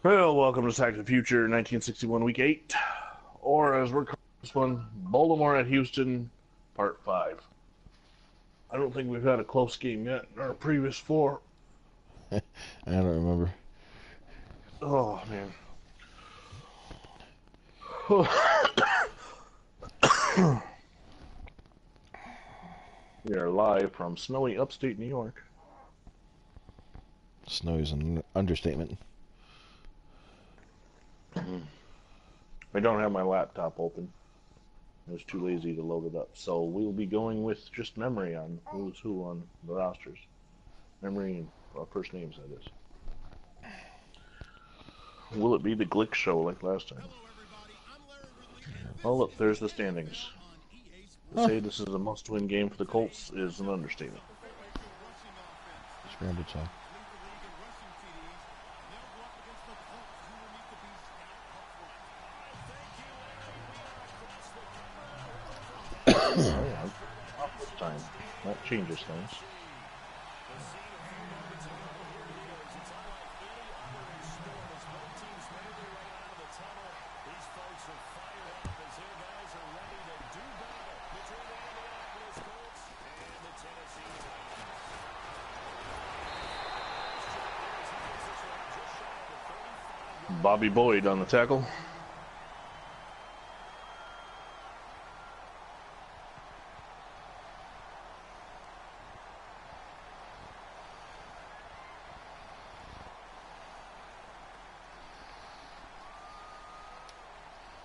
Well, welcome to Back to the Future 1961 Week 8, or as we're calling this one, Baltimore at Houston, Part 5. I don't think we've had a close game yet in our previous 4. I don't remember. Oh, man. We are live from snowy upstate New York. Snow is an understatement. I don't have my laptop open. I was too lazy to load it up. So we'll be going with just memory on who's who on the rosters. Memory and first names, that is. Will it be the Glick show like last time? Oh, look, there's the standings. To say this is a must-win game for the Colts is an understatement. Scrambled talk. This time. That changes things. Bobby Boyd on the tackle.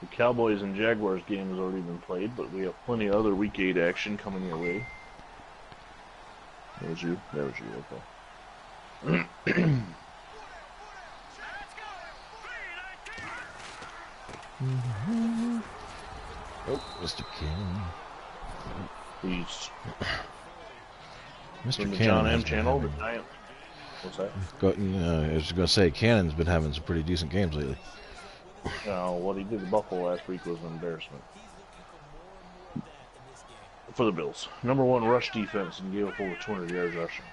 The Cowboys and Jaguars game has already been played, but we have plenty of other Week 8 action coming your way. There's you. There's you. Okay. Oh, Mr. Cannon. He's Mr. in the Cannon John has M been channel. The having- Giant. What's that? I was going to say, Cannon's been having some pretty decent games lately. What he did to Buffalo last week was an embarrassment for the Bills. Number 1 rush defense and gave up over 200 yards rushing.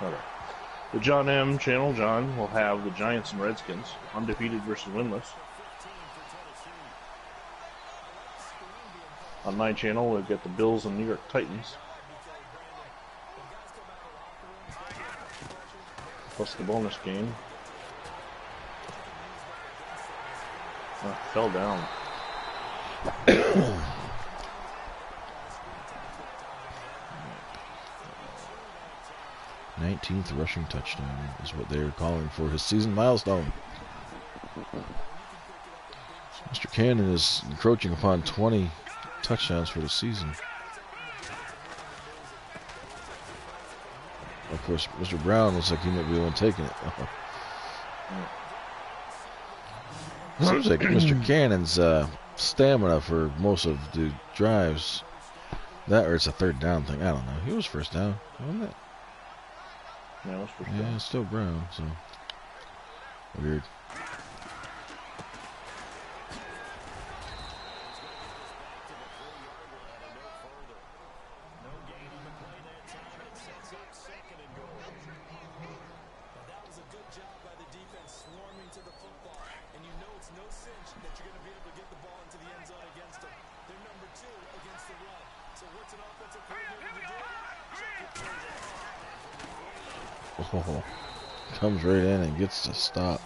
Okay. The John M channel, John, will have the Giants and Redskins, undefeated versus winless. On my channel, we've got the Bills and New York Titans. Plus the bonus game. Fell down. 19th rushing touchdown is what they're calling for his season milestone. Mr. Cannon is encroaching upon 20 touchdowns for the season. Of course, Mr. Brown looks like he might be the one taking it. Seems like Mr. Cannon's stamina for most of the drives. That or it's a third down thing. I don't know. He was first down, wasn't it? Yeah, that's for sure. Yeah, it's still Brown, so weird. Oh, comes right in and gets to stop.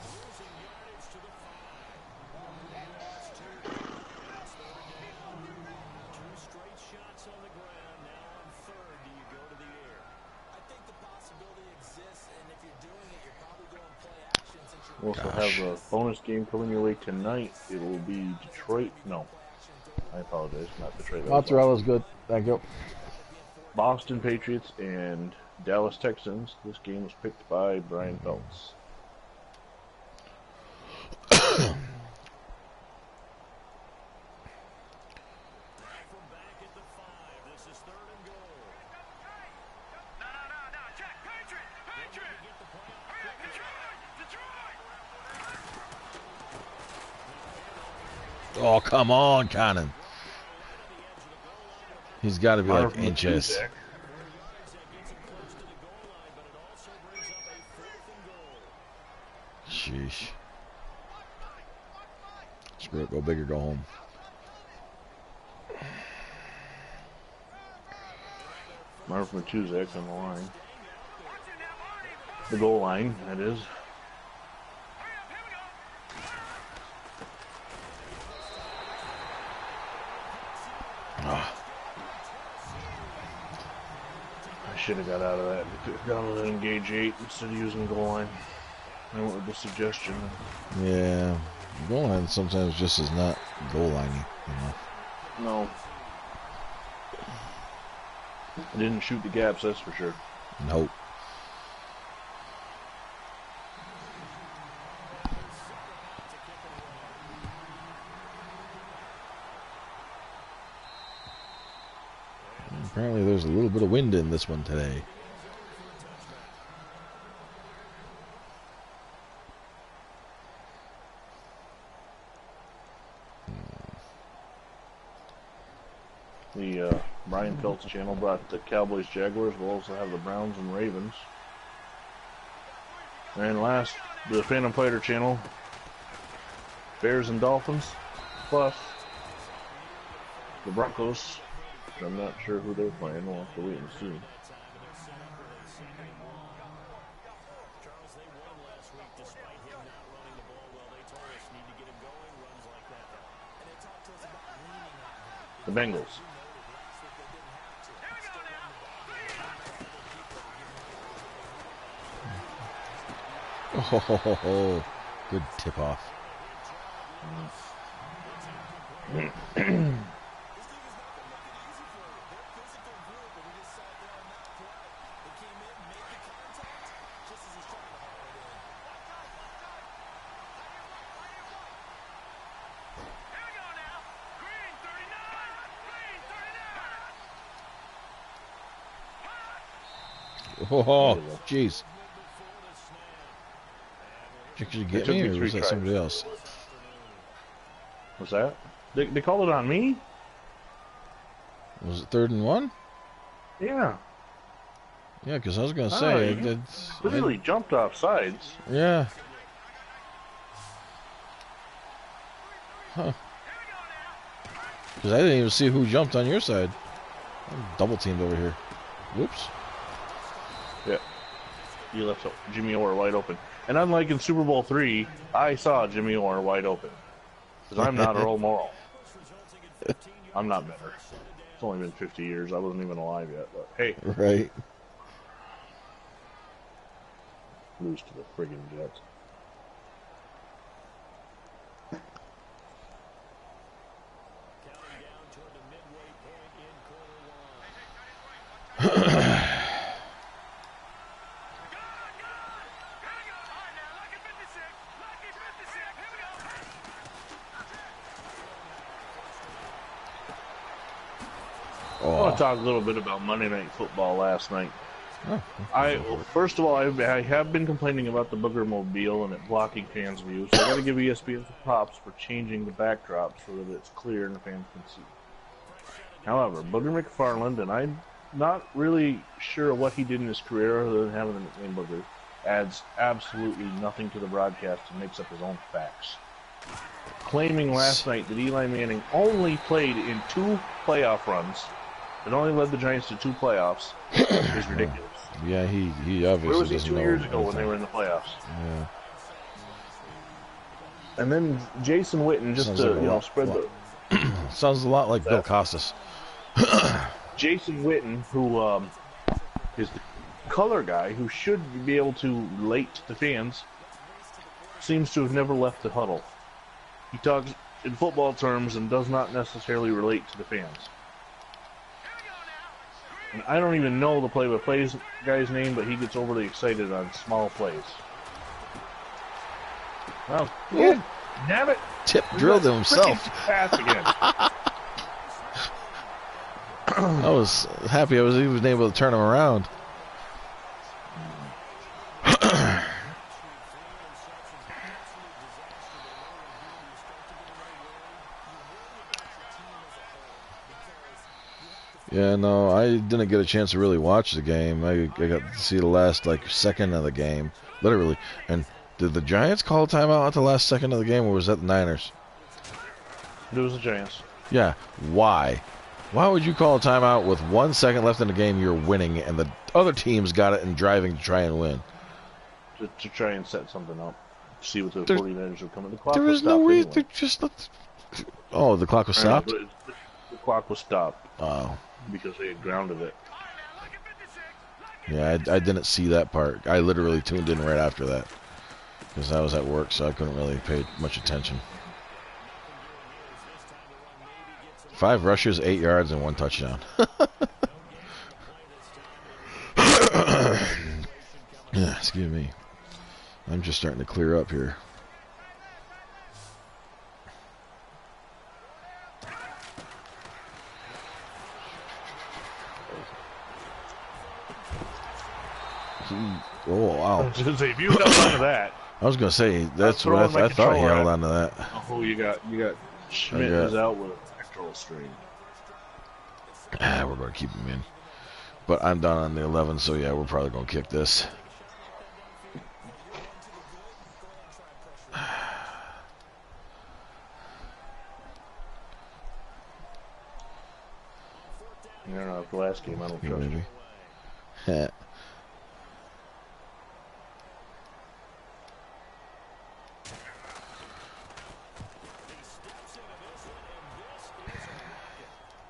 We'll also have a bonus game coming your way tonight. It will be Detroit. No, I apologize. Not Detroit. Mozzarella's good. Thank you. Boston Patriots and Dallas Texans. This game was picked by Brian Phelps. Oh, come on, Cannon. He's got to be Marv like inches. Matuzak. Sheesh. Screw it. Go big or go home. Marv Matuzak on the line. The goal line, that is. I should have got out of that. Down to engage 8 instead of using the goal line. I went with the suggestion. Yeah. Goal line sometimes just is not goal liney, you know. No. I didn't shoot the gaps, that's for sure. Nope. Apparently there's a little bit of wind in this one today. The Brian Phelps channel brought the Cowboys Jaguars. We'll also have the Browns and Ravens. And last, the Phantom Fighter channel, Bears and Dolphins, plus the Broncos. I'm not sure who they're playing. We'll have to wait and see. The Bengals. Oh, good tip off. Oh, jeez. Did you get me, or was that somebody else? What's that? They called it on me? Was it 3rd and 1? Yeah. Yeah, because I was going to say... It literally jumped off sides. Yeah. Huh. Because I didn't even see who jumped on your side. I'm double teamed over here. Whoops. Yeah. You left Jimmy Orr wide open. And unlike in Super Bowl III, I saw Jimmy Orr wide open. Because I'm not Earl Morrall. I'm not better. It's only been 50 years. I wasn't even alive yet. But hey. Right. Lose to the friggin' Jets. I want to talk a little bit about Monday Night Football last night. First of all, I have been complaining about the Booger Mobile and it blocking fans' views. So I got to give ESPN some props for changing the backdrop so that it's clear and the fans can see. However, Booger McFarland, and I'm not really sure what he did in his career other than having the nickname Booger, adds absolutely nothing to the broadcast and makes up his own facts. Claiming last night that Eli Manning only played in 2 playoff runs, and only led the Giants to 2 playoffs, is ridiculous. Yeah, he obviously Where was he doesn't 2 know years ago anything. when they were in the playoffs? Yeah. And then Jason Witten, just to spread the... Sounds a lot like Bill Costas. Jason Witten, who is the color guy, who should be able to relate to the fans, seems to have never left the huddle. He talks in football terms and does not necessarily relate to the fans. And I don't even know the play-by-play guy's name, but he gets overly excited on small plays. Well, good. Damn it. Tip drilled himself. Pass again. I was happy I was even able to turn him around. Yeah, no, I didn't get a chance to really watch the game. I got to see the last second of the game, literally. And did the Giants call a timeout at the last second of the game, or was that the Niners? It was the Giants. Yeah, why? Why would you call a timeout with 1 second left in the game? You're winning, and the other team's got it and driving to try and win. To try and set something up. See what the There's, 49ers were coming. The clock there was was no stopped reason. anyway. Oh, the clock was I know, stopped? but the clock was stopped Oh. because they had grounded it. Yeah, I didn't see that part. I literally tuned in right after that because I was at work, so I couldn't really pay much attention. 5 rushes, 8 yards, and 1 touchdown. Yeah, excuse me. I'm just starting to clear up here. Oh, wow. If you held on to that. I was going to say, that's what I thought he held on to that. Oh, you got Schmidt is out with pectoral strain. We're going to keep him in. But I'm down on the 11, so yeah, we're probably going to kick this. I don't know, after the last game, I don't trust Maybe. you.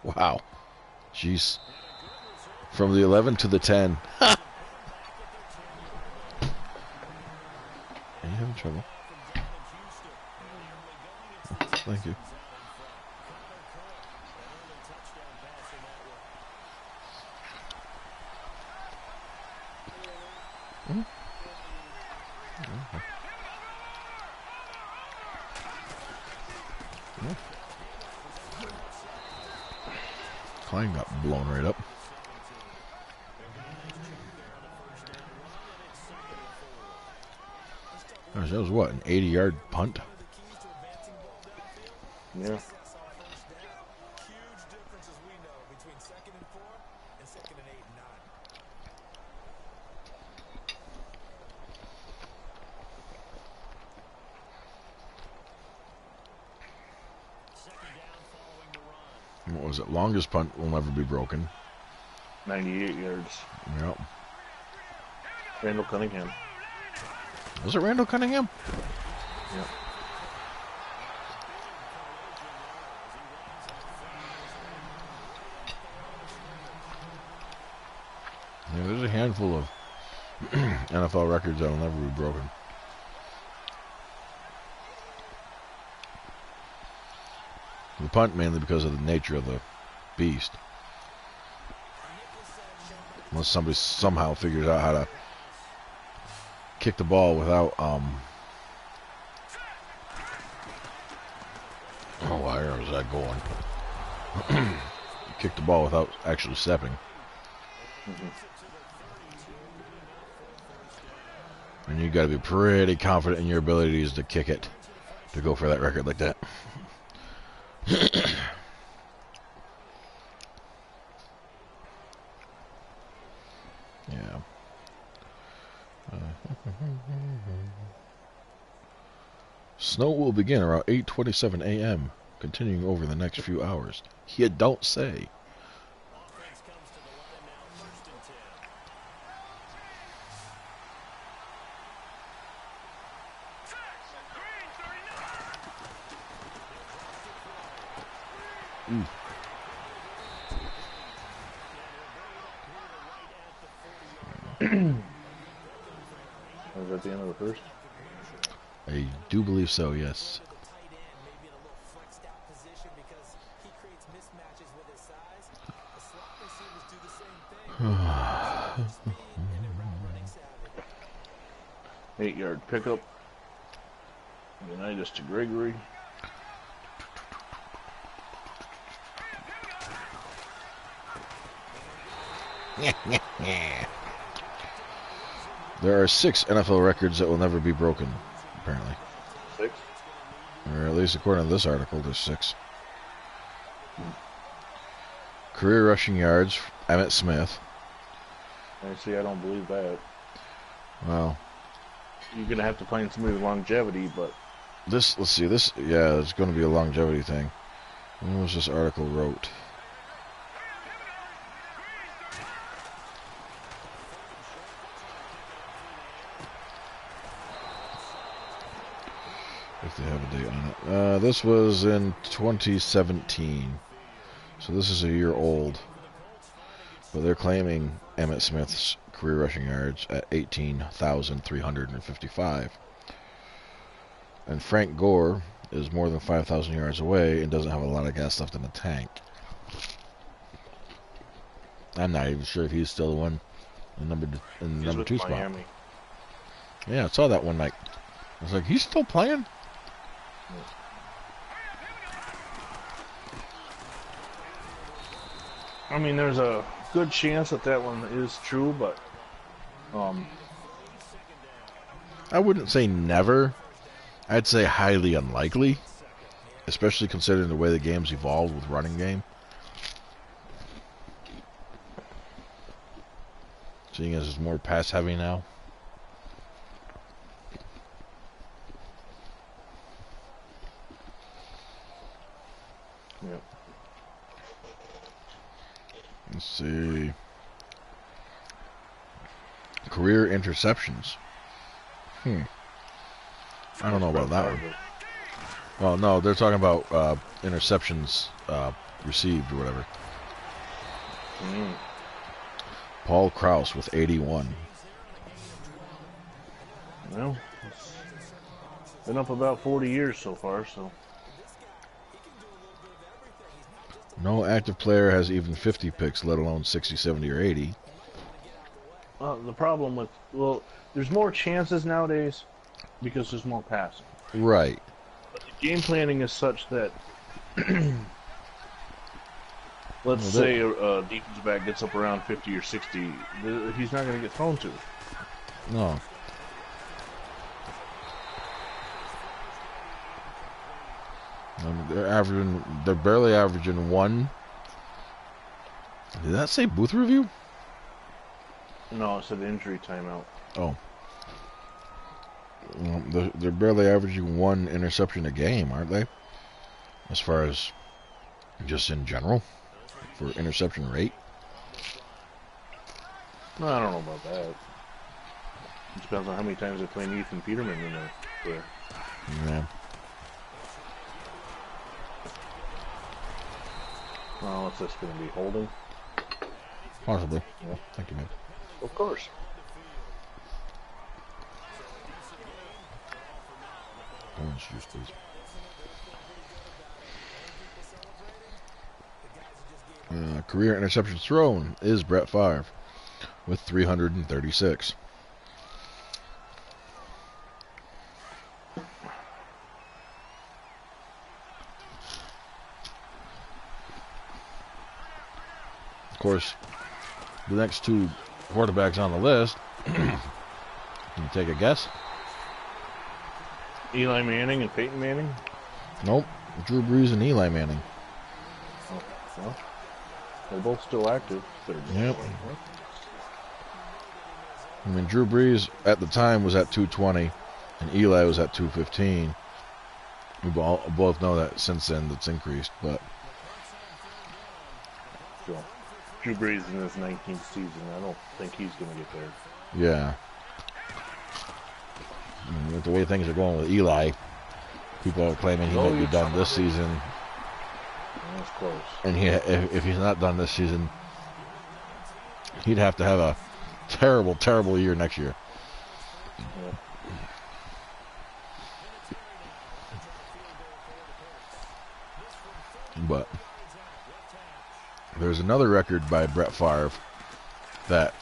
Wow. Jeez. From the 11 to the 10. Are you having trouble? Thank you. Klein got blown right up. Gosh, that was what, an 80-yard punt? Yeah. What was it? Longest punt will never be broken. 98 yards. Yep. Randall Cunningham. Was it Randall Cunningham? Yep. Yeah, there's a handful of NFL records that will never be broken. The punt mainly because of the nature of the beast. Unless somebody somehow figures out how to kick the ball without oh, where was that going? Kick the ball without actually stepping. And you got to be pretty confident in your abilities to kick it to go for that record like that. Yeah. Snow will begin around 8:27 a.m., continuing over the next few hours. You don't say. Was that the end of the first? I do believe so, yes. Eight-yard pickup. Unitas to Gregory. There are 6 NFL records that will never be broken, apparently. 6? Or at least according to this article, there's 6. Career rushing yards, Emmitt Smith. I see. I don't believe that. Well, You're gonna have to find somebody with longevity, but let's see. Yeah, it's going to be a longevity thing. When was this article wrote? If they have a date on it. This was in 2017. So this is a year old. But they're claiming Emmitt Smith's career rushing yards at 18,355. And Frank Gore is more than 5,000 yards away and doesn't have a lot of gas left in the tank. I'm not even sure if he's still the one in number two spot. Miami. Yeah, I saw that one night. I was like, he's still playing? I mean, there's a good chance that one is true, but I wouldn't say never. I'd say highly unlikely, especially considering the way the game's evolved with running game. Seeing as it's more pass heavy now. yeah. Let's see. Career interceptions. I don't know about that one. Well, no, they're talking about interceptions received or whatever. Paul Krause with 81. Well, it's been up about 40 years so far, so. No active player has even 50 picks, let alone 60, 70, or 80. The problem with, well, there's more chances nowadays because there's more passing. Right. But the game planning is such that, let's say a defensive back gets up around 50 or 60, he's not going to get thrown to. No. They're barely averaging one. Did that say booth review? No, it said injury timeout. Oh. They're barely averaging one interception a game, aren't they? As far as just in general for interception rate. No, I don't know about that. It depends on how many times they play Ethan Peterman in their career. Yeah. Well, what's this going to be? Holding? Possibly. Yeah. Thank you, man. Of course. Orange juice, please. Career interceptions thrown is Brett Favre with 336. Of course, the next two quarterbacks on the list, can you take a guess? Eli Manning and Peyton Manning? Nope. Drew Brees and Eli Manning. Oh, well, they're both still active. Yep. I mean, Drew Brees at the time was at 220, and Eli was at 215. We both know that since then it's increased, but So, Drew Brees in his 19th season, I don't think he's going to get there. yeah. I mean, with the way things are going with Eli, people are claiming he might be done this season. That's close. And if he's not done this season, he'd have to have a terrible, terrible year next year. Yeah. But there's another record by Brett Favre that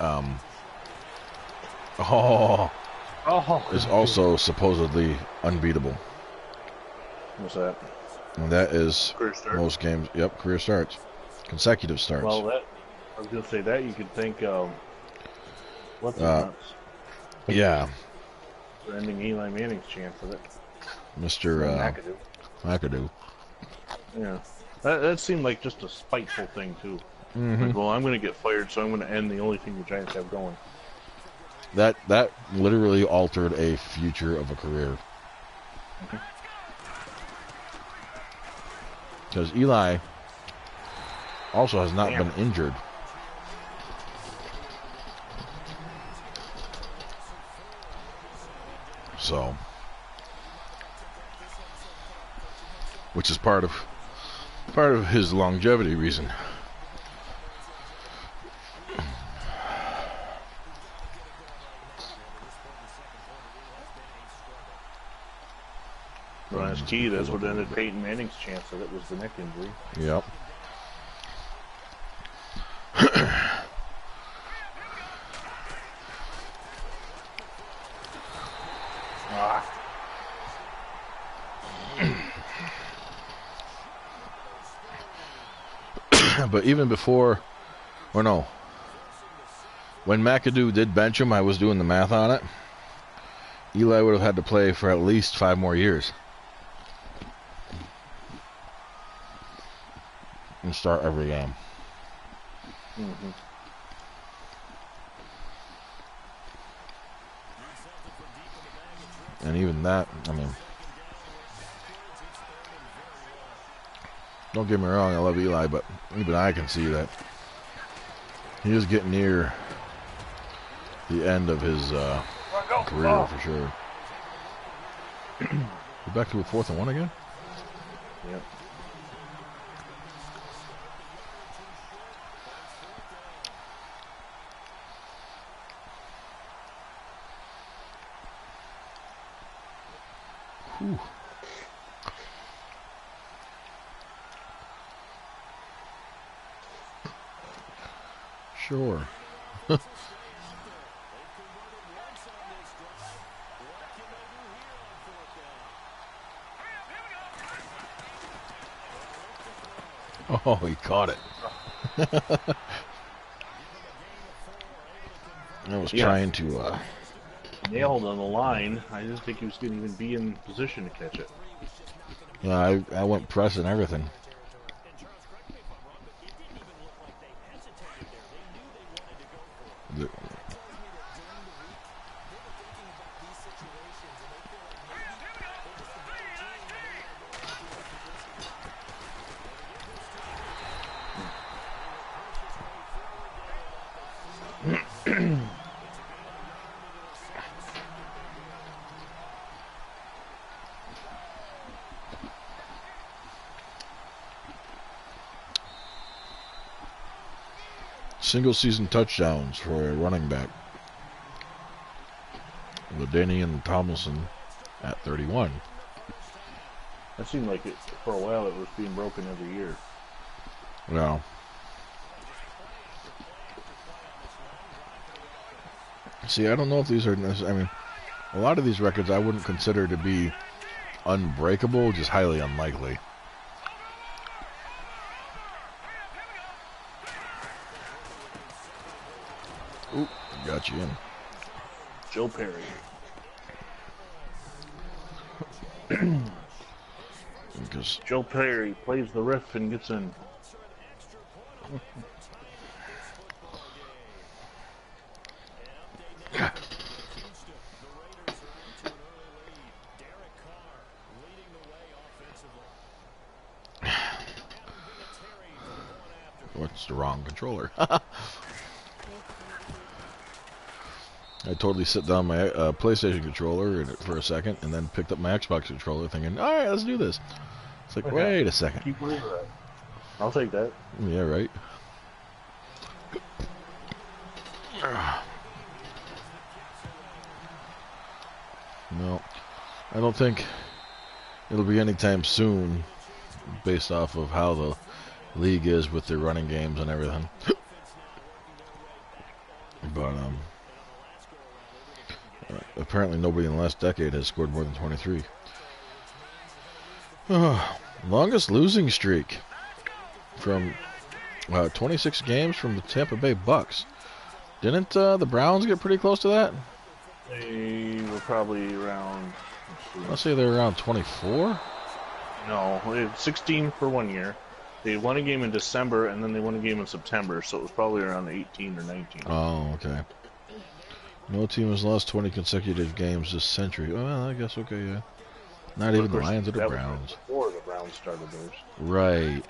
is also supposedly unbeatable. What's that? And that is Career start. most games. Yep, career starts, consecutive starts. Well, I was going to say that you could think what's the nuts? Yeah, For ending Eli Manning's chance of it. Mr. McAdoo. Yeah. That seemed like just a spiteful thing, too. Like, well, I'm going to get fired, so I'm going to end the only thing the Giants have going. That literally altered a future of a career. Because Eli also has not been injured. So, which is part of his longevity reason. Well, that's key. That's what ended Peyton Manning's chance that it was the neck injury. Yep. But even before, or no, when McAdoo did bench him, I was doing the math on it. Eli would have had to play for at least 5 more years. And start every game. And even that, I mean, don't get me wrong, I love Eli, but even I can see that he is getting near the end of his career for sure. We're back to a 4th and 1 again? Yep. Whew. Sure. Oh, he caught it. I was trying to nailed on the line. I didn't think he was going to even be in position to catch it. Yeah, I went press and everything. Single season touchdowns for a running back. LaDainian Tomlinson at 31. That seemed like it for a while. It was being broken every year. Yeah. See, I don't know if these are. I mean, a lot of these records I wouldn't consider to be unbreakable, just highly unlikely. Oop, got you in. Joe Perry. Because Joe Perry plays the riff and gets in. What's the wrong controller? I totally set down my PlayStation controller for a second and then picked up my Xbox controller thinking, all right, let's do this. It's like, wait a second. Keep moving that. I'll take that. Yeah, right. No, I don't think it'll be anytime soon based off of how the league is with their running games and everything. But apparently nobody in the last decade has scored more than 23. Longest losing streak from 26 games from the Tampa Bay Bucks. Didn't the Browns get pretty close to that? They were probably around... Let's say they're around 24. No, 16 for 1 year. They won a game in December, and then they won a game in September, so it was probably around 18 or 19. Oh, okay. No team has lost 20 consecutive games this century. Well, I guess, okay, yeah. Not But even of the course, Lions or the that was Browns. before the Browns started theirs. Right.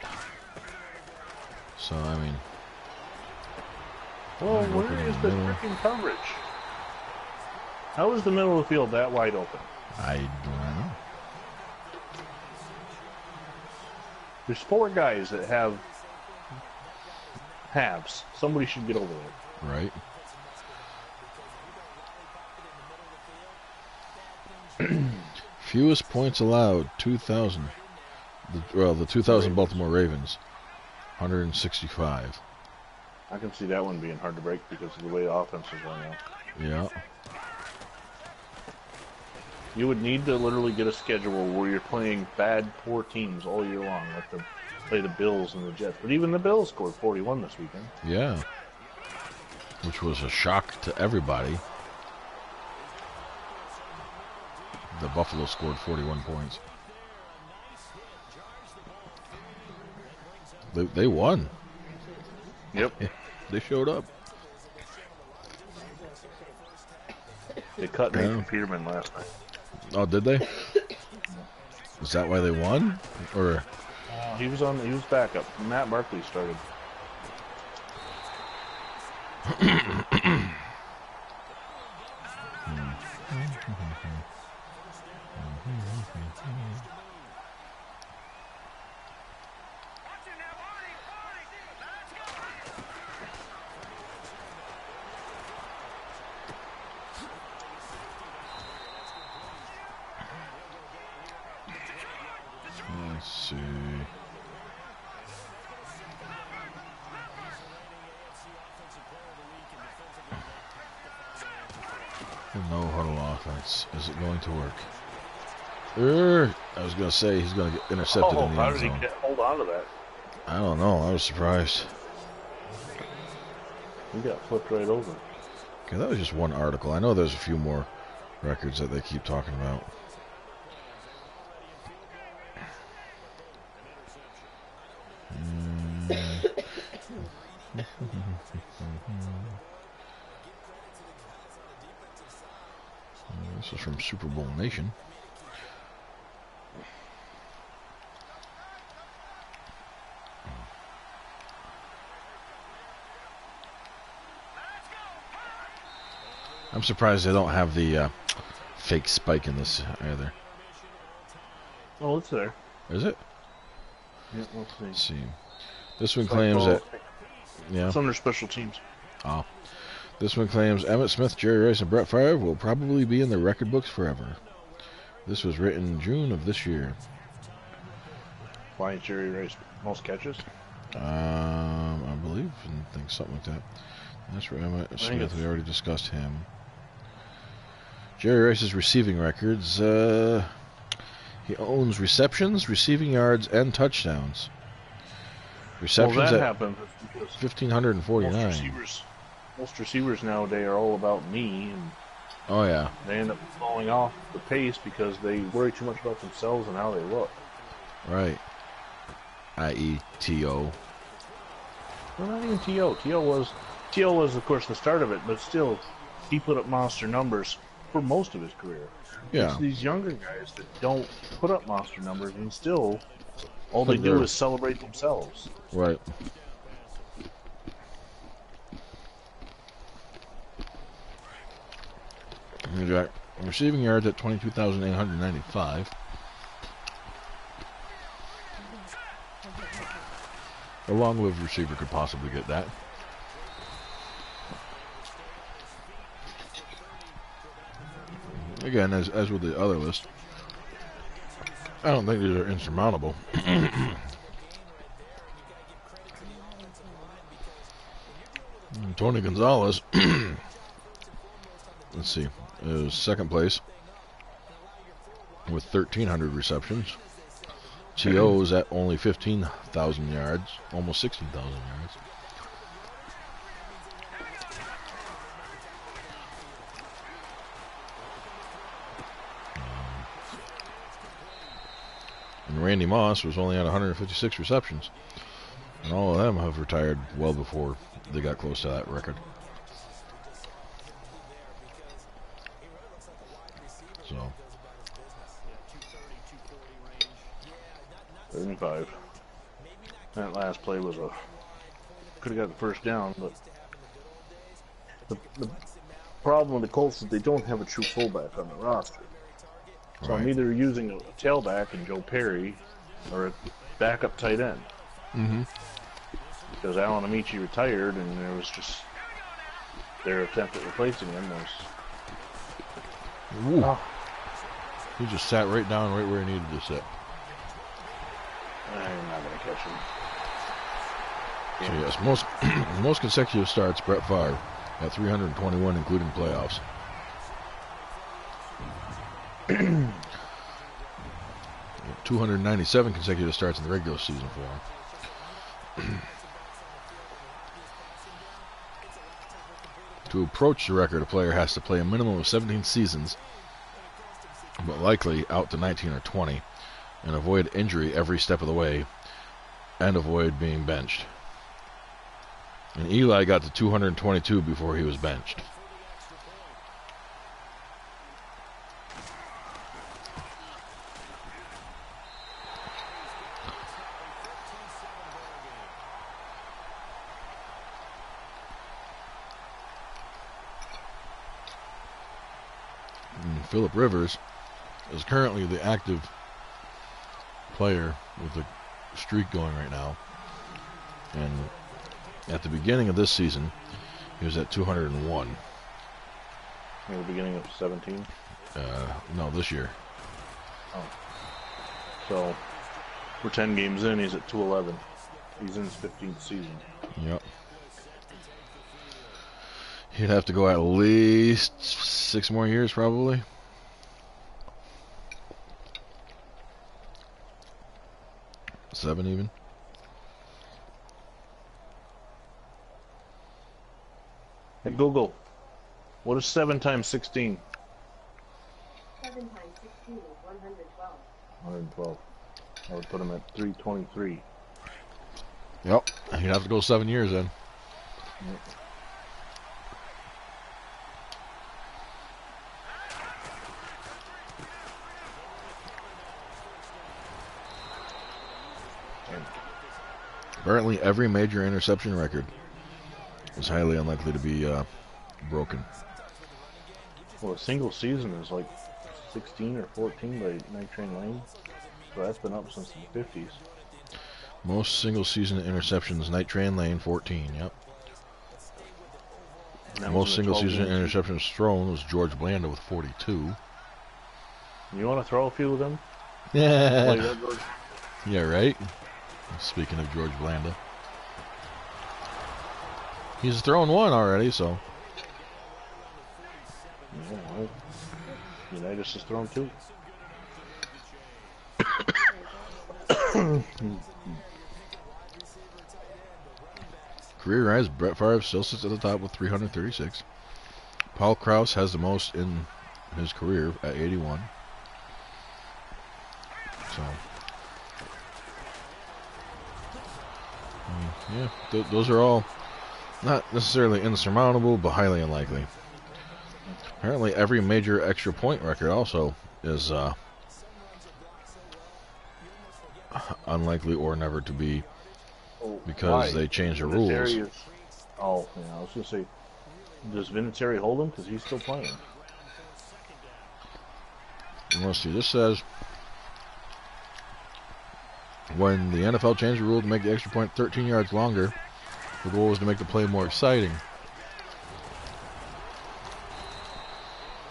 So, I mean... Well, where is the freaking coverage? How is the middle of the field that wide open? I don't know. There's 4 guys that have halves. Somebody should get over there. Right. Fewest points allowed, 2,000. The 2,000 Baltimore Ravens, 165. I can see that one being hard to break because of the way the offense is right now. Yeah. You would need to literally get a schedule where you're playing bad, poor teams all year long, like to play the Bills and the Jets. But even the Bills scored 41 this weekend. Yeah. Which was a shock to everybody. The Buffalo scored 41 points. They won. Yep. They showed up. They cut Nathan Peterman last night. Oh, did they? Is that why they won? Or he was backup. Matt Barkley started. let's see. The no huddle offense. Is it going to work? I was going to say he's going to get intercepted in the how end did zone. he hold on to that? I don't know. I was surprised. He got flipped right over. Okay, that was just one article. I know there's a few more records that they keep talking about. This is from Super Bowl Nation. I'm surprised they don't have the fake spike in this either. Oh, it's there. Is it? Yeah, let's see. This one claims that... Yeah. It's under special teams. Oh. This one claims Emmitt Smith, Jerry Rice, and Brett Favre will probably be in the record books forever. This was written in June of this year. Why Jerry Rice most catches? I believe and think something like that. That's for Emmitt Smith. We already discussed him. Jerry Rice's receiving records. He owns receptions, receiving yards, and touchdowns. Receptions well, that at happens 1,549. Most receivers nowadays are all about me, and oh yeah, they end up falling off the pace because they worry too much about themselves and how they look. Right. I.e. T.O. Well, not even T.O. T.O. was, of course, the start of it, but still, he put up monster numbers for most of his career. Yeah. It's these younger guys that don't put up monster numbers, and still, all they do is celebrate themselves. Right. You got receiving yards at 22,895. A long-lived receiver could possibly get that. Again, as with the other list, I don't think these are insurmountable. Tony Gonzalez, let's see, is second place with 1,300 receptions. T.O. is at only 15,000 yards, almost 16,000 yards. And Randy Moss was only at 156 receptions. And all of them have retired well before they got close to that record. So 75. That last play was could have got the first down, but the problem with the Colts is they don't have a true fullback on the roster. So right. I'm either using a tailback in Joe Perry or a backup tight end. Mm-hmm. Because Alan Amici retired, and there was just their attempt at replacing him was. Ooh. Oh. He just sat right down, right where he needed to sit. I'm not going to catch him. So yes, most consecutive starts, Brett Favre at 321, including playoffs. 297 consecutive starts in the regular season for him. To approach the record, a player has to play a minimum of 17 seasons, but likely out to 19 or 20, and avoid injury every step of the way, and avoid being benched. And Eli got to 222 before he was benched. And Phillip Rivers is currently the active player with the streak going right now. And at the beginning of this season, he was at 201. At the beginning of 17? No, this year. Oh. So, we're 10 games in, he's at 211. He's in his 15th season. Yep. He'd have to go at least 6 more years, probably. Seven, even. Hey, Google, what is 7 times 16? 7 times 16 is 112. 112. I would put him at 323. Yep. He'd have to go 7 years then. Yep. Apparently, every major interception record is highly unlikely to be broken. Well, a single season is like 16 or 14 by Night Train Lane. So that's been up since the 50s. Most single season interceptions, Night Train Lane, 14, yep. Most single season interceptions thrown was George Blanda with 42. You want to throw a few of them? Yeah. Yeah, right? Speaking of George Blanda. He's thrown one already, so. Yeah, well, Unitas has thrown 2. Career rise, Brett Favre still sits at the top with 336. Paul Krause has the most in his career at 81. So, yeah, those are all not necessarily insurmountable, but highly unlikely. Apparently, every major extra point record also is unlikely or never to be, because they change the rules. Oh, yeah, I was going to say, does Vinatieri hold him? Because he's still playing. Let's see, this says, when the NFL changed the rule to make the extra point 13 yards longer, the goal was to make the play more exciting.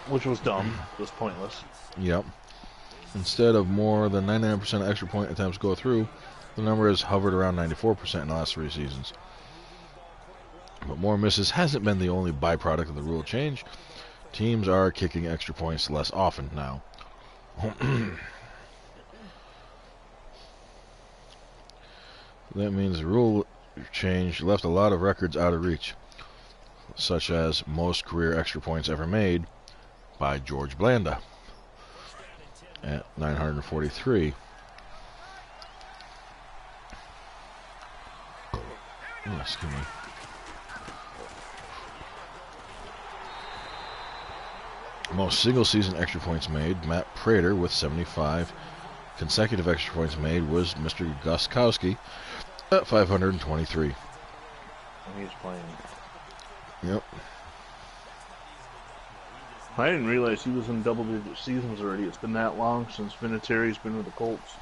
Which was dumb. It was pointless. Yep. Instead of more than 99% of extra point attempts go through, the number has hovered around 94% in the last 3 seasons. But more misses hasn't been the only byproduct of the rule change. Teams are kicking extra points less often now. That means the rule change left a lot of records out of reach, such as most career extra points ever made by George Blanda at 943. Oh, excuse me. Most single-season extra points made, Matt Prater with 75. Consecutive extra points made was Mr. Guskowski at 523. And he's playing. Yep. I didn't realize he was in double-digit seasons already. It's been that long since Vinatieri's been with the Colts.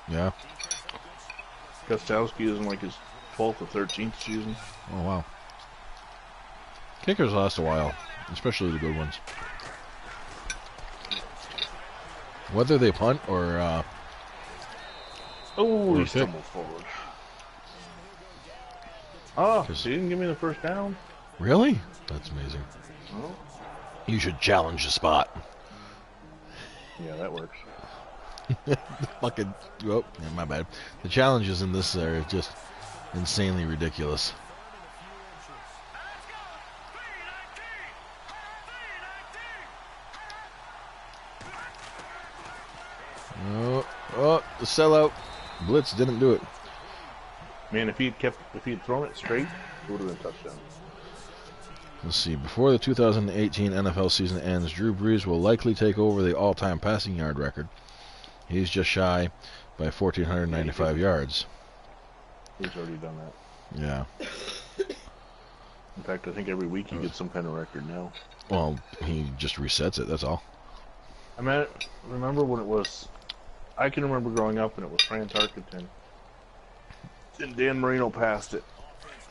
Yeah. Gostowski is in like his 12th or 13th season. Oh, wow. Kickers last a while, especially the good ones. Whether they punt or Oh, he kick. stumbled forward. Oh, Just- he didn't give me the first down. Really? That's amazing. Oh, You should challenge the spot. yeah, that works. Fucking, oh, yeah, my bad. The challenges in this are just insanely ridiculous. Oh, the sellout. Blitz didn't do it. Man, if he had thrown it straight, it would have been a touchdown. Let's see. Before the 2018 NFL season ends, Drew Brees will likely take over the all-time passing yard record. He's just shy by 1,495 yards. He's already done that. Yeah. In fact, I think every week he gets some kind of record now. Well, he just resets it. That's all. Remember when it was? I can remember growing up and it was Fran Tarkenton, and Dan Marino passed it,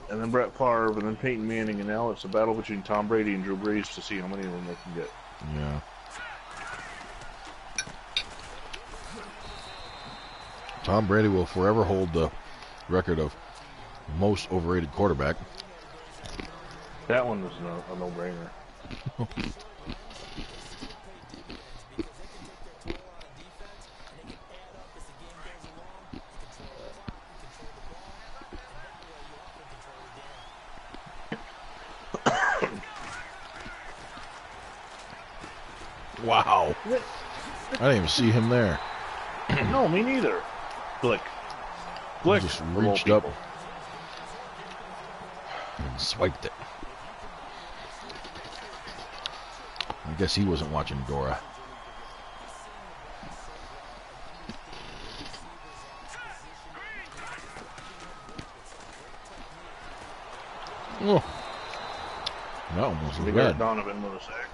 and then Brett Favre, and then Peyton Manning, and now it's a battle between Tom Brady and Drew Brees to see how many of them they can get. Yeah. Tom Brady will forever hold the record of most overrated quarterback. That one was a no-brainer. Wow. I didn't even see him there. No, me neither. Glick. Glick. Just of all reached up people. and swiped it. I guess he wasn't watching Dora. Oh. That almost We was got bad. Donovan with a sack.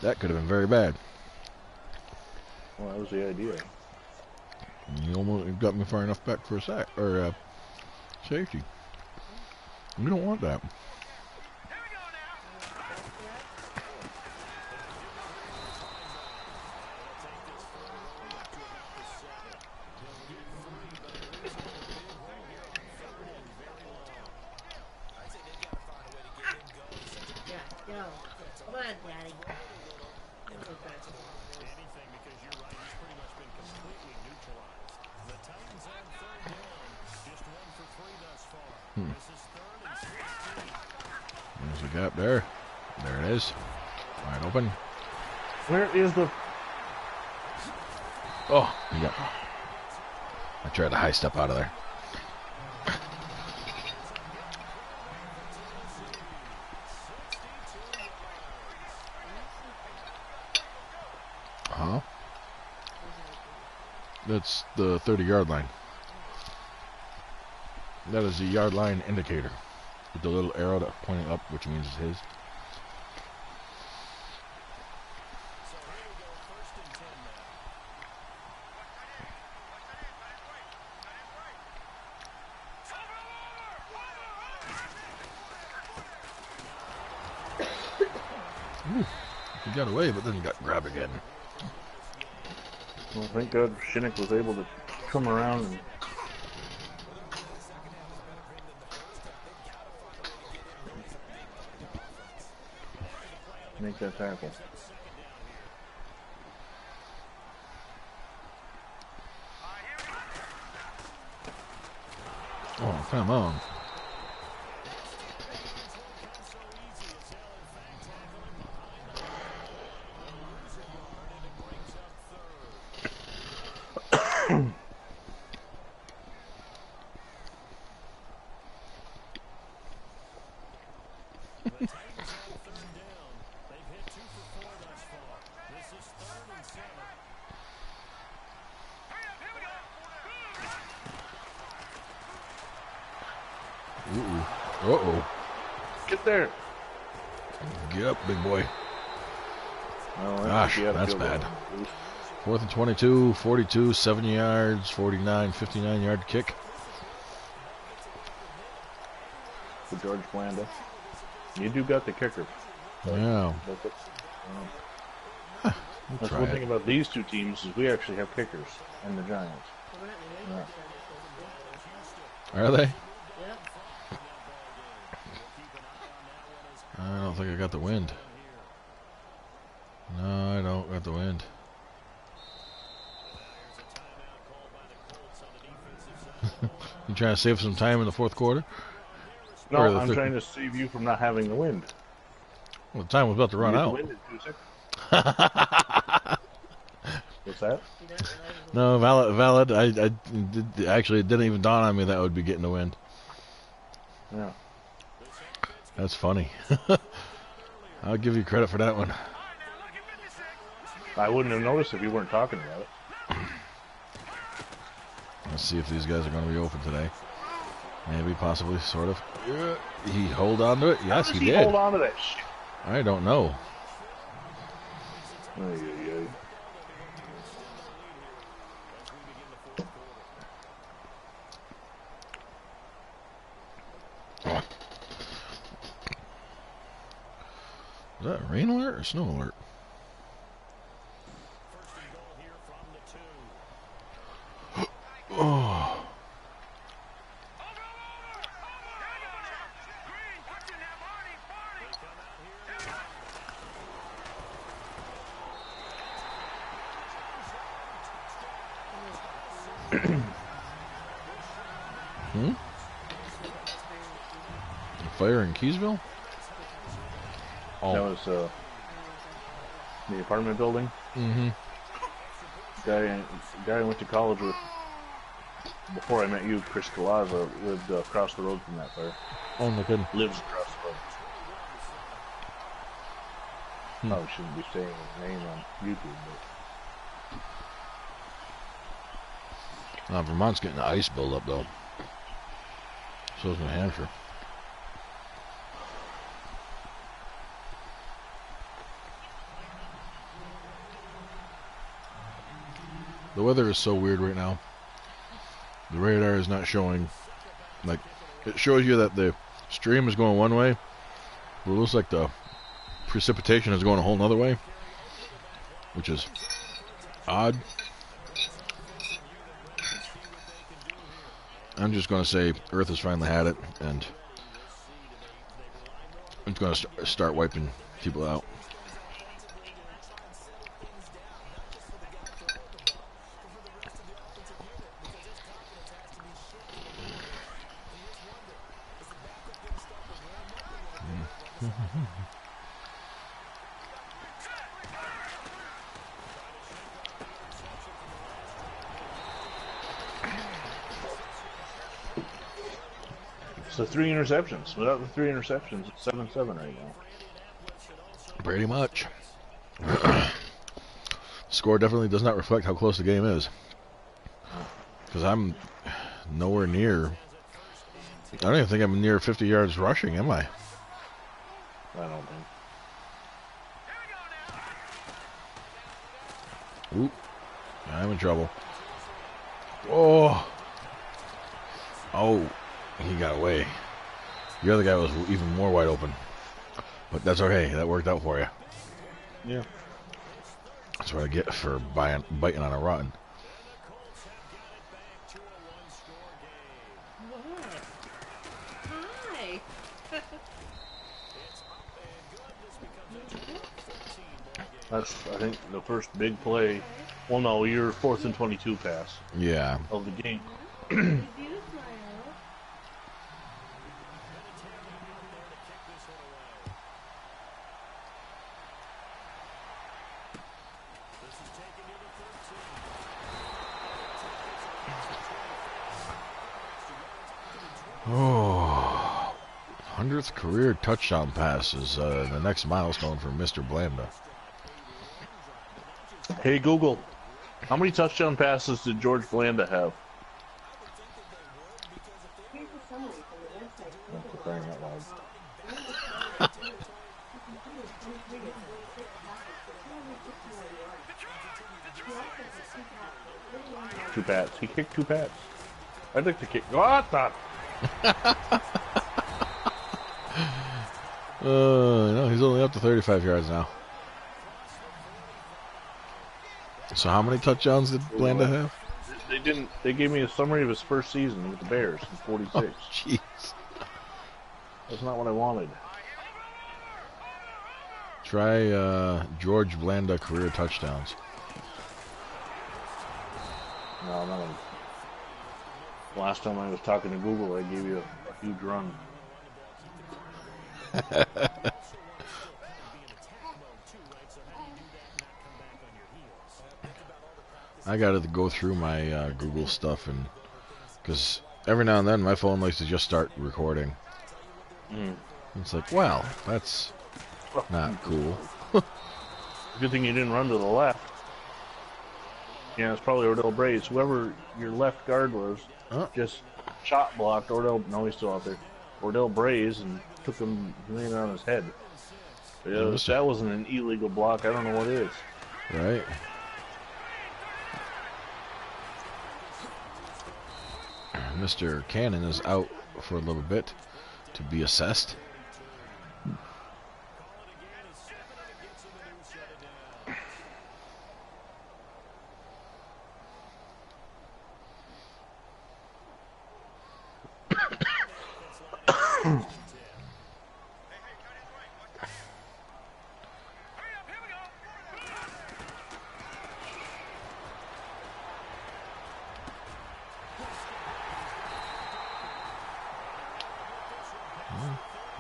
That could have been very bad. Well, that was the idea. You almost got me far enough back for a sack or safety. We don't want that. Yeah, go. Come on, Daddy. There's a gap there. There it is. Wide open. Where is the? Oh, you got. I tried to high step out of there. Huh? That's the 30-yard line. That is the yard line indicator with the little arrow that's pointing up, which means it's his. Ooh, he got away, but then he got grabbed again. Well, thank God Shinnick was able to come around and make that tackle. Oh, come on. Uh-oh. Get there. Get up, big boy. Well, Gosh, that's bad. 4th and 22, 42, 7 yards, 49, 59-yard kick. For George Blanda. You do got the kicker. Yeah. That's one thing about these two teams is we actually have kickers and the Giants. Yeah. Are they? Yep. I don't think I got the wind. No, I don't got the wind. You trying to save some time in the 4th quarter? No, I'm trying to save you from not having the wind. Well, the time was about to run out. The wind in 2 seconds. What's that? No, valid. Actually, it didn't even dawn on me that would be getting the wind. Yeah. That's funny. I'll give you credit for that one. I wouldn't have noticed if you weren't talking about it. Let's see if these guys are going to be open today. Maybe, possibly, sort of. He hold on to it? Yes, he did. Hold on to that shit. I don't know. Is that a rain alert or snow alert? Oh. Fire in Keysville? Oh. That was the apartment building. Mm-hmm. Guy I went to college with before I met you, Chris Colaza, lived across the road from that fire. Oh, no kidding. Lives across the road. Probably shouldn't be saying his name on YouTube, but Vermont's getting the ice buildup though. So is New Hampshire. The weather is so weird right now. The radar is not showing. Like, it shows you that the stream is going one way, but it looks like the precipitation is going a whole nother way, which is odd. I'm just going to say Earth has finally had it, and it's going to start wiping people out. So 3 interceptions. Without the 3 interceptions, it's 7-7 right now. Pretty much. Score definitely does not reflect how close the game is. Because I'm nowhere near. I don't even think I'm near 50 yards rushing, am I? I don't think. Oop. I'm in trouble. Oh. Oh. He got away. The other guy was even more wide open. But that's okay. That worked out for you. Yeah. That's what I get for biting on a rotten. Hi. That's, I think, the first big play. Well, no, your 4th and 22 pass. Yeah. Of the game. Oh. 100th career touchdown pass is the next milestone for Mr. Blanda. Hey Google, how many touchdown passes did George Blanda have? Here's a summary from the website. Oh, for crying out loud. Two pats. He kicked two pats. I'd like to kick. What the? No, he's only up to 35 yards now. So how many touchdowns did Blanda have? They didn't. They gave me a summary of his first season with the Bears in '46. Oh, jeez. That's not what I wanted. Try George Blanda career touchdowns. No, none of them. Last time I was talking to Google, I gave you a huge run. I got to go through my Google stuff, and because every now and then my phone likes to just start recording. It's like, wow, that's not cool. Good thing you didn't run to the left. Yeah, it's probably Ordell Braze. Whoever your left guard was, just shot blocked Ordell. No, he's still out there. Ordell Braze and took him, laying on his head. Yeah, if that wasn't an illegal block, I don't know what is. Right. Mr. Cannon is out for a little bit to be assessed.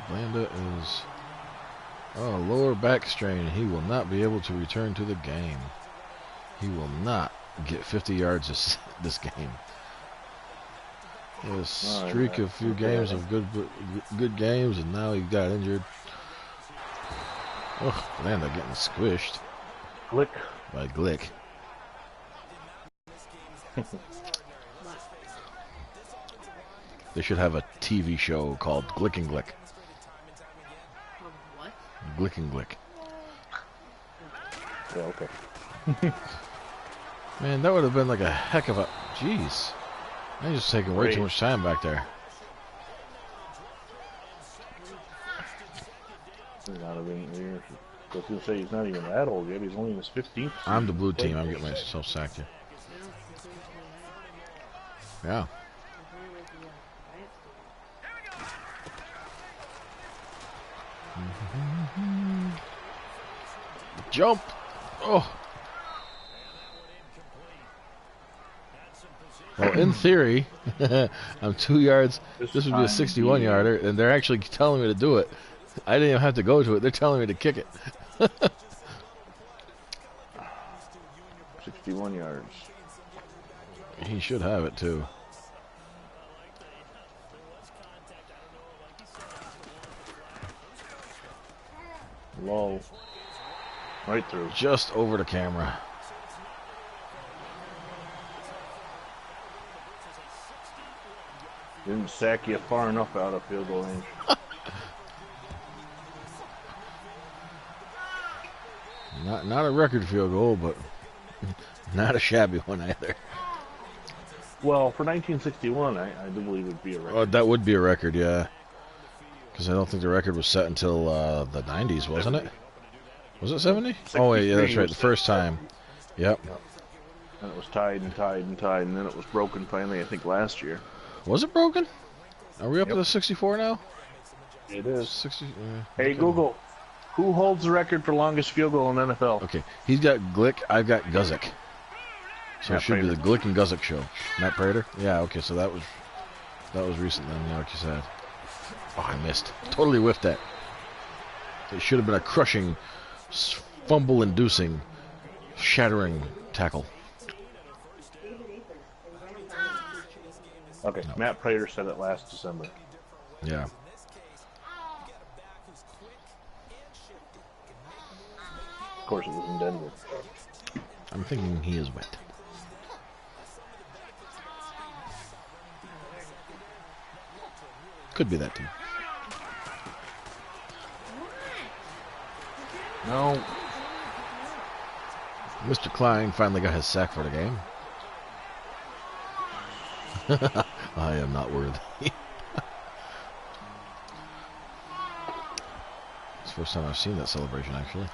Blanda is lower back strain. He will not be able to return to the game. He will not get 50 yards this game. A streak of few games of good games, and now he got injured. Oh, Blanda getting squished. Glick. By Glick. They should have a TV show called Glick and Glick. What? Glick and Glick. Yeah, okay. Man, that would have been like a heck of a... Jeez. I'm just taking way too much time back there. Not even here. I was going to say he's not even that old yet. He's only in his 15th. I'm the blue team. I'm getting myself sacked here. Yeah. Jump! Oh! Well, in theory, I'm 2 yards. This would be a 61-yarder, and they're actually telling me to do it. I didn't even have to go to it. They're telling me to kick it. 61 yards. He should have it, too. Low. Right through. Just over the camera. Didn't sack you far enough out of field goal range. Not a record field goal, but not a shabby one either. Well, for 1961, I do believe it would be a record. Oh, that would be a record, yeah. Because I don't think the record was set until the 90s, wasn't it? Was it 70? Oh, wait, yeah, that's right. The first time. Yep. And it was tied and tied and tied, and then it was broken finally, I think, last year. Was it broken? Are we up to 64 now? It is. 60. Hey, Google, who holds the record for longest field goal in NFL? Okay, he's got Glick, I've got Guzik. So Matt it should Prater. be the Glick and Guzik show. Matt Prater? Yeah, okay, so that was recent then, yeah, like you said. Oh, I missed. Totally whiffed that. It should have been a crushing, fumble-inducing, shattering tackle. Okay, no. Matt Prater said it last December. Yeah. Of course, it was in Denver. I'm thinking he is wet. Could be that too. No. Mr. Klein finally got his sack for the game. I am not worthy. It's the first time I've seen that celebration, actually.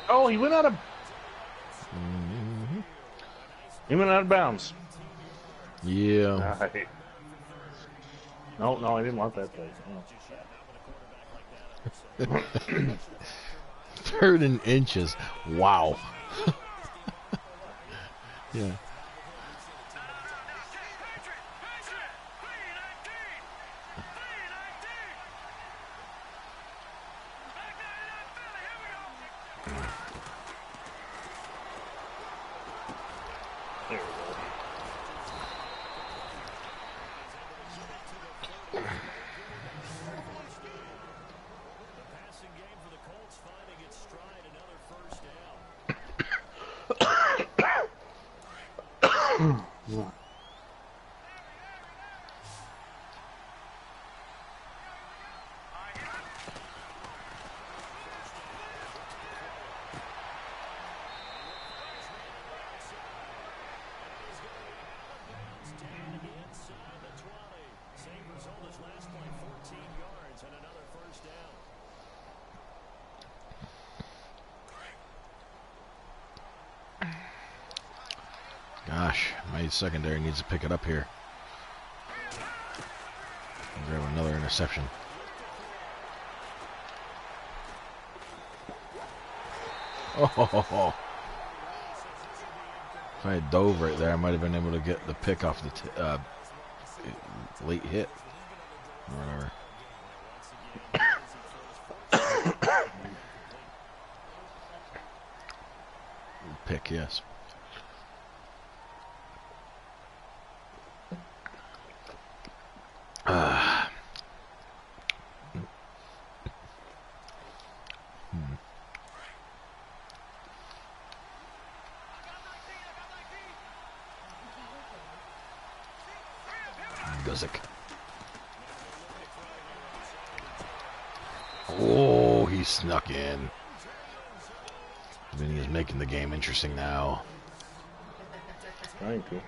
Oh, he went out of... He went out of bounds. Yeah. No, I didn't want that play. No. 3rd and inches. Wow. Yeah. There we go. The passing game for the Colts finding its stride, another first down. Inside the 20. Same result as last play, 14 yards and another first down. Gosh, my secondary needs to pick it up here. Grab another interception. Oh, if I had dove right there, I might have been able to get the pick off the late hit or whatever. Pick, yes. Guzik. Oh, he snuck in. Vinny is making the game interesting now. Trying to.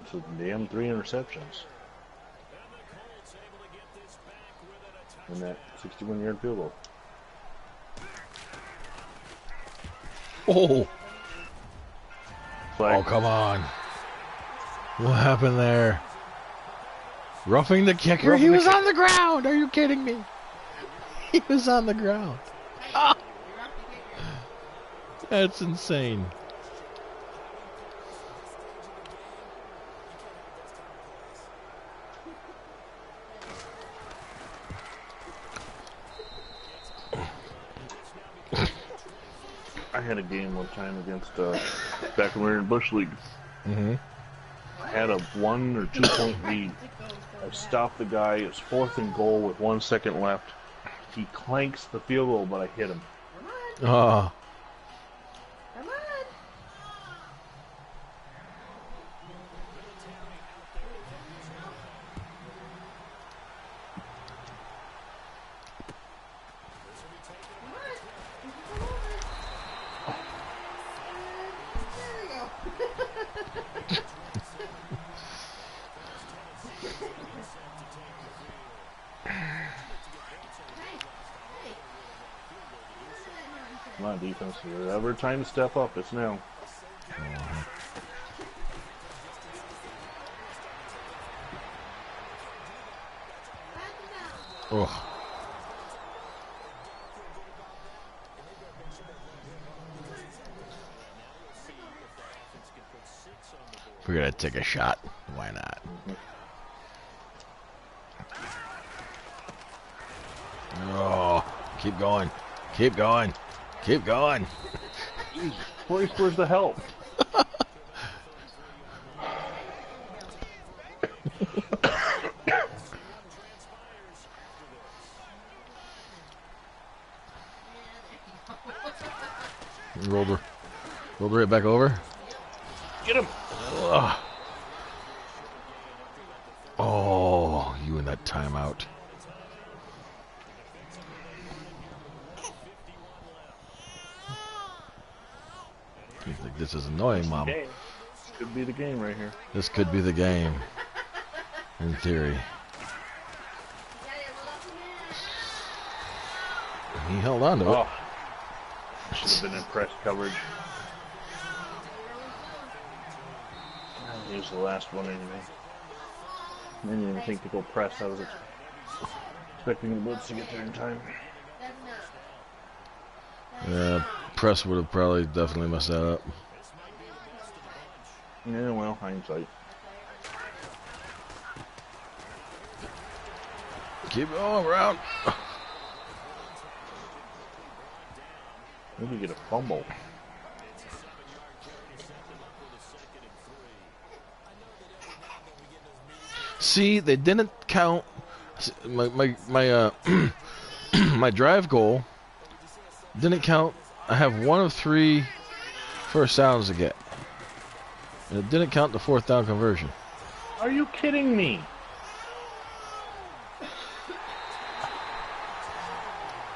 It's a damn 3 interceptions. And that 61-yard field goal. Oh, Flag. oh, come on. What happened there? Roughing the kicker? He was on the ground. Are you kidding me? He was on the ground. Ah, that's insane. I had a game one time against, back when we were in Bush League. Mm-hmm. I had a 1 or 2 point lead. I stopped the guy. It's 4th and goal with 1 second left. He clanks the field goal, but I hit him. Come on. Oh, Come on. Come on, defense. Whatever time to step up, it's now. oh. If we're gonna take a shot, why not? Oh, keep going. Keep going. Keep going. Jeez, where's the help? Rolled her right back over. Get him! Ugh. Oh, you in that timeout. He's like, this is annoying, Mom. Game. Could be the game right here. This could be the game. In theory. He held on to it. Oh, should have been in press coverage. He was the last one anyway. I didn't even think to go press. I was expecting the Blitz to get there in time. Yeah, press would have probably definitely messed that up. Yeah, well, hindsight. Keep going around. Maybe get a fumble. See, they didn't count my my drive goal. Didn't count. I have 1 of 3 first downs to get, and it didn't count the 4th down conversion. Are you kidding me?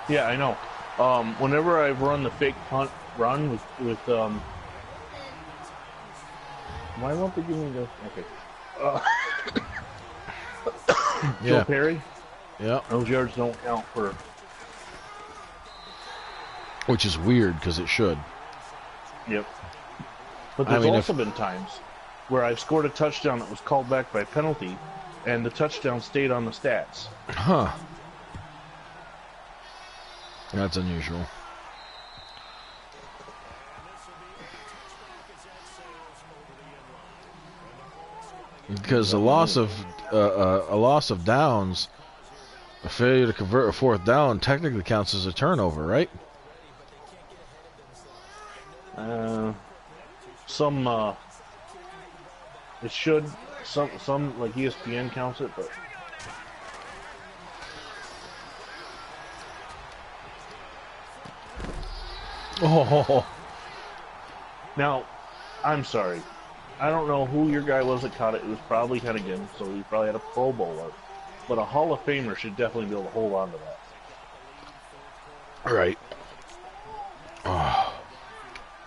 Yeah, I know. Whenever I've run the fake punt run with why won't they give me the okay? Joe Yeah. Perry. Yeah. Those yards don't count for. Which is weird because it should. Yep. But I there's mean, also been times where I've scored a touchdown that was called back by penalty, and the touchdown stayed on the stats. Huh. That's unusual. Because a loss of downs, a failure to convert a 4th down technically counts as a turnover, right? It should. Some like ESPN counts it, but Oh, now I'm sorry. I don't know who your guy was that caught it. It was probably Hennigan, so he probably had a Pro Bowler. But a Hall of Famer should definitely be able to hold on to that. right. Oh,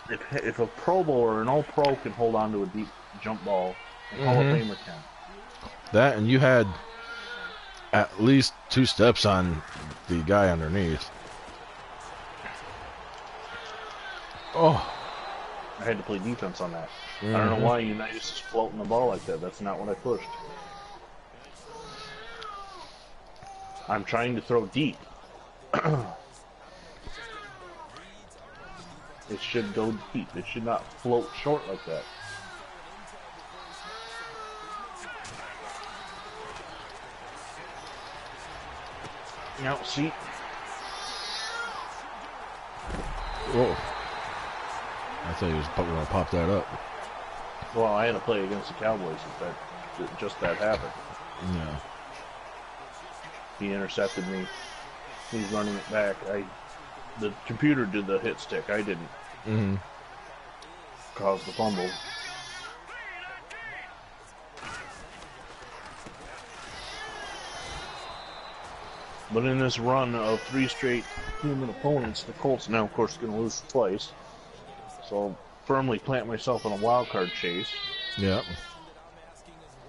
If a Pro Bowler or an All-Pro can hold on to a deep jump ball, a Hall of Famer can. that, and you had at least 2 steps on the guy underneath. Oh. I had to play defense on that. I don't know why Unitas is floating the ball like that. That's not what I pushed. I'm trying to throw deep. It should go deep. It should not float short like that. Now, see. Whoa. I thought he was going to pop that up. Well, I had to play against the Cowboys if just that happened. Yeah. He intercepted me. He's running it back. The computer did the hit stick. I didn't. Mm-hmm. Caused the fumble. But in this run of 3 straight human opponents, the Colts now, of course, going to lose twice. So I'll firmly plant myself in a wild card chase Yeah.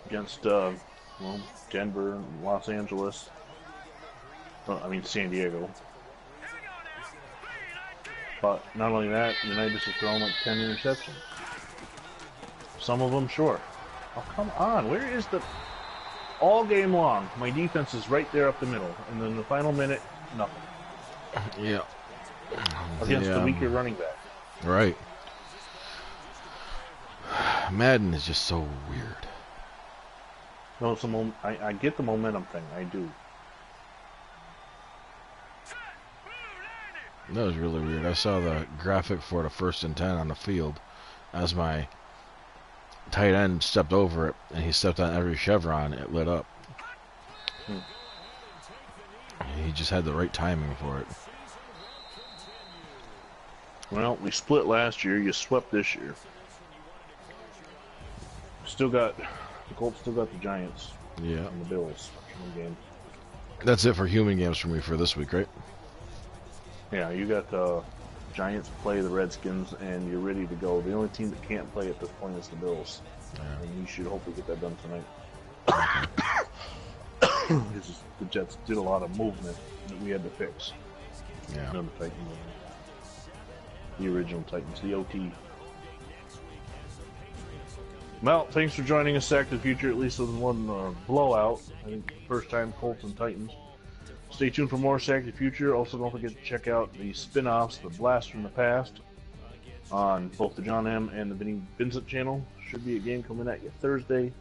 against, Denver and Los Angeles. San Diego. But not only that, Unitas has thrown like 10 interceptions. Some of them short. Oh, come on. Where is the... All game long, my defense is right there up the middle. And then the final minute, nothing. Yeah. Against the weaker running back. Right. Madden is just so weird. No, it's I get the momentum thing. I do. That was really weird. I saw the graphic for the 1st and 10 on the field as my tight end stepped over it, and he stepped on every chevron. It lit up. He just had the right timing for it. Well, we split last year. You swept this year. The Colts still got the Giants Yeah. and the Bills in the game. That's it for human games for me for this week, right? Yeah, you got the Giants play the Redskins, and you're ready to go. The only team that can't play at this point is the Bills. Yeah. And you should hopefully get that done tonight. Because the Jets did a lot of movement that we had to fix. Yeah. No, the Titans. The original Titans, the OT. Well, thanks for joining us, Sack to the Future. At least with one blowout. I think first time Colts and Titans. Stay tuned for more Sack to the Future. Also, don't forget to check out the spin-offs, The Blast from the Past, on both the John M. and the Vinny Vincent channel. Should be a game coming at you Thursday.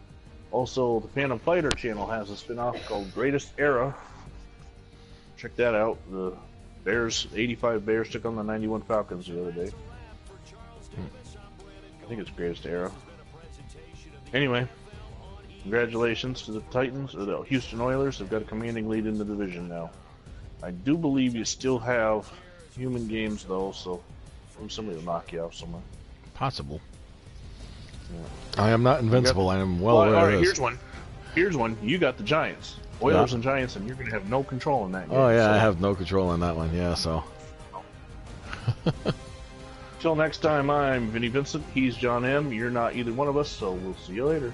Also, the Phantom Fighter channel has a spin-off called Greatest Era. Check that out. The Bears, 85 Bears took on the 91 Falcons the other day. I think it's Greatest Era. Anyway, congratulations to the Titans, or the Houston Oilers. They've got a commanding lead in the division now. I do believe you still have human games, though, so maybe somebody will knock you out somewhere. Possible. Yeah. I am not invincible. I am well aware all of right, this. Here's one. You got the Giants. Oilers and Giants, and you're going to have no control in that game. Oh, yeah, so. I have no control on that one. Yeah, so. Till next time, I'm Vinny Vincent. He's John M. You're not either one of us, so we'll see you later.